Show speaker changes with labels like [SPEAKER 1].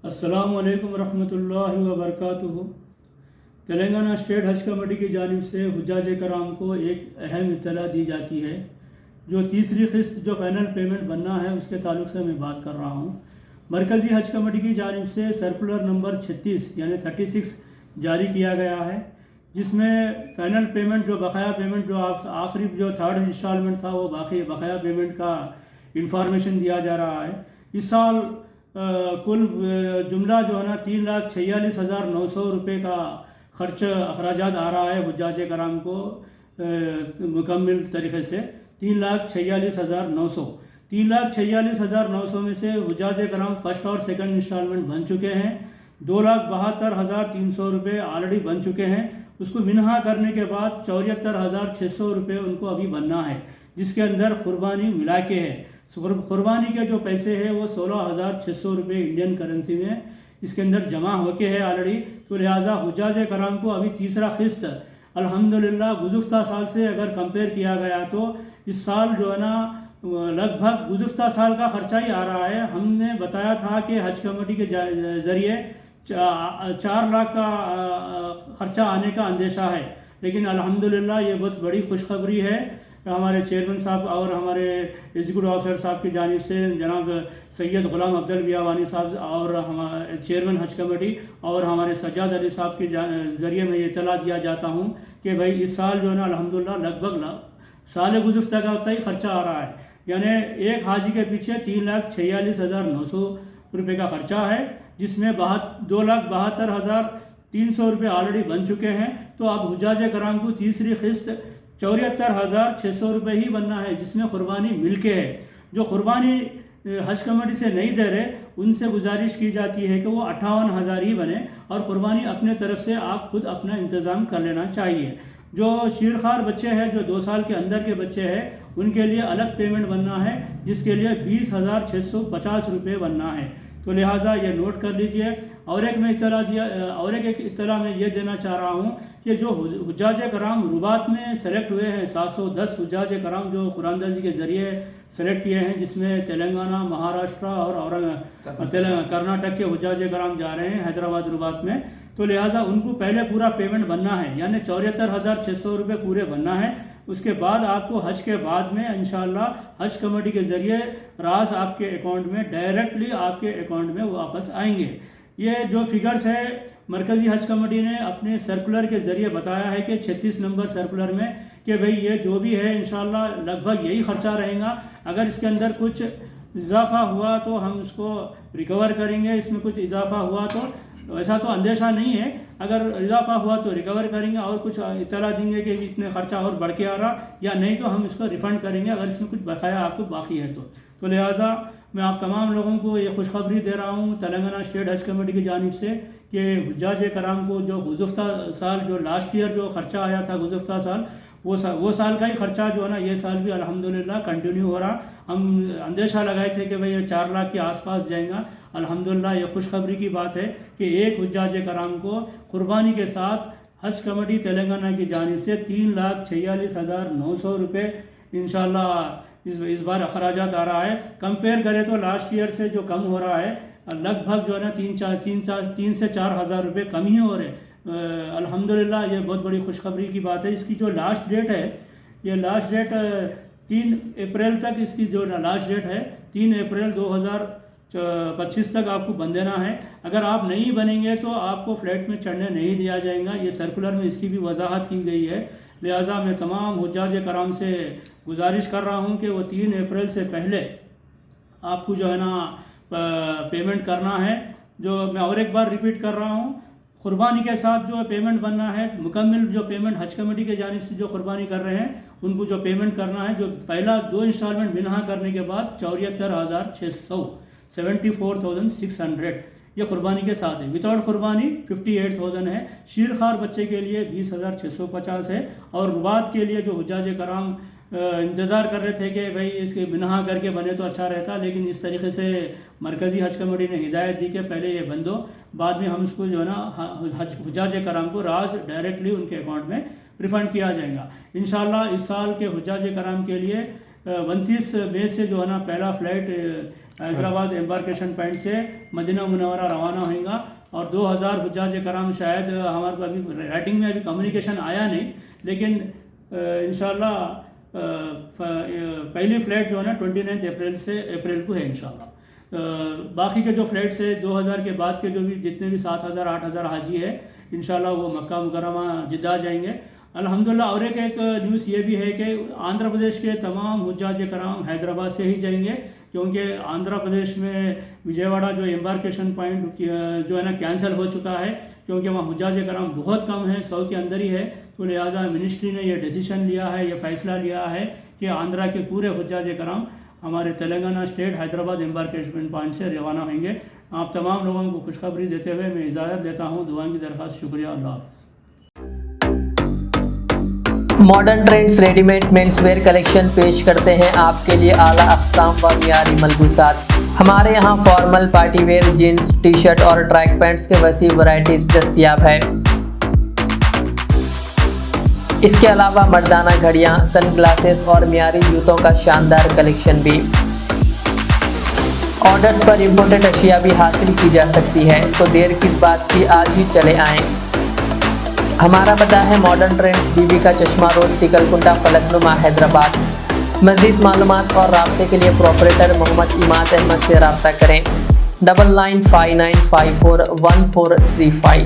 [SPEAKER 1] अस्सलामु अलैकुम रहमतुल्लाहि व बरकातुहू। तेलंगाना स्टेट हज कमेटी की जानिब से हुज्जाज कराम को एक अहम इत्तला दी जाती है। जो तीसरी किस्त जो फ़ाइनल पेमेंट बनना है उसके ताल्लुक़ से मैं बात कर रहा हूँ। मरकज़ी हज कमेटी की जानिब से सर्कुलर नंबर 36 यानी 36 जारी किया गया है, जिसमें फ़ाइनल पेमेंट जो बकाया पेमेंट जो आखिरी जो थर्ड इंस्टॉलमेंट था वो बकाया पेमेंट का इंफॉर्मेशन दिया जा रहा है। इस साल कुल जुमला जो है ना 3,46,900 रुपये का ख़र्च अखराजात आ रहा है हुज्जाज कराम को मुकम्मल तरीक़े से 3,46,900। 3,46,900 में से हुज्जाज कराम फ़र्स्ट और सेकंड इंस्टॉलमेंट बन चुके हैं। 2,72,300 रुपये ऑलरेडी बन चुके हैं। उसको मिनहा करने के बाद 74,600 रुपये उनको अभी बनना है, जिसके अंदर कुर्बानी मिला के है। कुर्बानी के जो पैसे हैं वो 16,600 रुपये इंडियन करेंसी में इसके अंदर जमा होके है ऑलरेडी। तो लिहाजा हुज्जाज कराम को अभी तीसरा किस्त अल्हम्दुलिल्लाह गुज़िश्ता साल से अगर कंपेयर किया गया तो इस साल जो है ना लगभग गुज़िश्ता साल का ख़र्चा ही आ रहा है। हमने बताया था कि हज कमेटी के ज़रिए 4 लाख का ख़र्चा आने का अंदेशा है, लेकिन अल्हम्दुलिल्लाह ये बहुत बड़ी खुशखबरी है। हमारे चेयरमैन साहब और हमारे एग्जीक्यूटिव ऑफिसर साहब की जानिब से जनाब सैयद ग़ुलाम अफजल बियावानी साहब और हमारे चेयरमैन हज कमेटी और हमारे सज्जाद अली साहब के ज़रिए में ये इत्तला दिया जाता हूँ कि भाई इस साल जो है ना अल्हम्दुलिल्लाह लगभग साल गुज़िश्ता का उतना ही ख़र्चा आ रहा है। यानी एक हाजी के पीछे 3,46,900 रुपये का ख़र्चा है, जिसमें 2,72,300 रुपये ऑलरेडी बन चुके हैं। तो अब हुज्जाज कराम को तीसरी किस्त 74,600 रुपये ही बनना है, जिसमें कुर्बानी मिल के है। जो कुर्बानी हज कमेटी से नहीं दे रहे उनसे गुजारिश की जाती है कि वो 58,000 ही बने और कुर्बानी अपने तरफ से आप खुद अपना इंतज़ाम कर लेना चाहिए। जो शीरखार बच्चे हैं, जो 2 साल के अंदर के बच्चे हैं, उनके लिए अलग पेमेंट बनना है, जिसके लिए 20,650 रुपये बनना है। तो लिहाजा ये नोट कर लीजिए। और एक इत्तला मैं ये देना चाह रहा हूँ कि जो हुज्जाज कराम रुबात में सेलेक्ट हुए हैं, 710 हुज्जाज कराम जो कुरानदाजी के ज़रिए सेलेक्ट किए हैं, जिसमें तेलंगाना, महाराष्ट्र और कर्नाटक के हुज्जाज कराम जा रहे हैं हैदराबाद रुबात में। तो लिहाजा उनको पहले पूरा पेमेंट बनना है, यानी 74,600 रुपये पूरे बनना है। उसके बाद आपको हज के बाद में इंशाअल्लाह हज कमेटी के ज़रिए रास आपके अकाउंट में डायरेक्टली आपके अकाउंट में वापस आएंगे। ये जो फिगर्स है मरकज़ी हज कमेटी ने अपने सर्कुलर के ज़रिए बताया है कि 36 नंबर सर्कुलर में कि भाई ये जो भी है इंशाअल्लाह लगभग यही ख़र्चा रहेगा। अगर इसके अंदर कुछ इजाफ़ा हुआ तो हम इसको रिकवर करेंगे, इसमें कुछ इजाफ़ा हुआ तो ऐसा तो अंदेशा नहीं है, अगर इजाफा हुआ तो रिकवर करेंगे और कुछ इत्तला देंगे कि इतने खर्चा और बढ़ के आ रहा, या नहीं तो हम इसको रिफ़ंड करेंगे अगर इसमें कुछ बकाया आपको बाकी है तो लिहाजा मैं आप तमाम लोगों को ये खुशखबरी दे रहा हूँ तेलंगाना स्टेट हज कमेटी की जानिब से कि हुज्जाज कराम को जो गुज़िश्ता साल जो लास्ट ईयर जो ख़र्चा आया था गुज़िश्ता साल, वो साल का ही ख़र्चा जो है ना ये साल भी अल्हम्दुलिल्लाह कंटिन्यू हो रहा। हम अंदेशा लगाए थे कि भाई ये 4 लाख के आसपास जाएगा। अल्हम्दुलिल्लाह ये खुशखबरी की बात है कि एक हुज्जाज कराम को कुर्बानी के साथ हज कमेटी तेलंगाना की जानिब से 3,46,900 रुपये इंशाअल्लाह इस बार अखराजात आ रहा है। कंपेयर करें तो लास्ट ईयर से जो कम हो रहा है, लगभग जो है ना 3 से 4 हज़ार रुपये कम ही हो रहे। अल्हम्दुलिल्लाह ये बहुत बड़ी खुशखबरी की बात है। इसकी जो लास्ट डेट है, ये लास्ट डेट 3 अप्रैल तक इसकी जो लास्ट डेट है 3 अप्रैल 2025 तक आपको बन देना है। अगर आप नहीं बनेंगे तो आपको फ्लैट में चढ़ने नहीं दिया जाएगा। ये सर्कुलर में इसकी भी वजाहत की गई है। लिहाजा मैं तमाम हुज्जाज कराम से गुजारिश कर रहा हूँ कि वो 3 अप्रैल से पहले आपको जो है ना पेमेंट करना है। जो मैं और एक बार रिपीट कर रहा हूँ, कुर्बानी के साथ जो पेमेंट बनना है, मुकम्मल जो पेमेंट हज कमेटी के जानिब से जो कुर्बानी कर रहे हैं उनको जो पेमेंट करना है, जो पहला 2 इंस्टॉलमेंट मिनहा करने के बाद 74,600 74,600 ये कुर्बानी के साथ है। विदाउट कुर्बानी 58,000 है। शीरखार बच्चे के लिए 20,650 है। और रुबात के लिए जो हुज्जाज कराम इंतज़ार कर रहे थे कि भाई इसके मिनहा करके बने तो अच्छा रहता, लेकिन इस तरीके से मरकज़ी हज कमेटी ने हिदायत दी कि पहले ये बंद हो, बाद में हम इसको जो है ना हुज्जाज कराम को राज डायरेक्टली उनके अकाउंट में रिफ़ंड किया जाएगा। इंशाअल्लाह इस साल के हुज्जाज कराम के लिए 29 मई से जो है ना पहला फ्लाइट हैदराबाद एम्बार्केशन पॉइंट से मदीना मुनव्वरा रवाना होगा और 2000 हुज्जाज कराम शायद हमारे को अभी राइटिंग में अभी कम्युनिकेशन आया नहीं, लेकिन इंशाल्लाह पहली फ़्लाइट जो है ना 29 अप्रैल को है इंशाल्लाह। बाकी के जो फ़्लाइट्स है 2000 के बाद के जो भी जितने भी 7000 8000 हाजी है इंशाल्लाह वो मक्का मुकर्रमा जिद्दा जाएंगे अल्हम्दुलिल्लाह। और एक न्यूज़ ये भी है कि आंध्र प्रदेश के तमाम हुज्जाज कराम हैदराबाद से ही जाएंगे, क्योंकि आंध्र प्रदेश में विजयवाड़ा जो एम्बार्केशन पॉइंट जो है ना कैंसिल हो चुका है, क्योंकि वहाँ हुज्जाज कराम बहुत कम है, 100 के अंदर ही है। तो लिहाजा मिनिस्ट्री ने ये डिसीजन लिया है, ये फ़ैसला लिया है कि आंध्रा के पूरे हुज्जाज कराम हमारे Telangana state Hyderabad embarkation point से रवाना होंगे। आप तमाम लोगों को खुशखबरी देते हुए मैं इजाज़त लेता हूँ। दुआ की दरख्वास्त, शुक्रिया, अल्लाह हाफ़िज़।
[SPEAKER 2] Modern trends readymade menswear collection पेश करते हैं आपके लिए आला अक़साम व मियारी मलबूसात। हमारे यहाँ formal, party wear, jeans, T shirt और ट्रैक पैंट्स के वसी वैरायटीज दस्तयाब है। इसके अलावा मर्दाना घड़ियाँ, सन ग्लासेस और मियारी जूतों का शानदार कलेक्शन भी। ऑर्डर्स पर इम्पोर्टेड अशिया भी हासिल की जा सकती है, तो देर किस बात की, आज ही चले आएँ। हमारा पता है मॉडर्न ट्रेंड्स, बीबी का चश्मा रोड, टिकलकुंडा, फलकनुमा, हैदराबाद। मज़ीद मालूमात और राब्ते के लिए प्रोपरेटर मोहम्मद इमाद अहमद से रब्ता करें। 9959541435।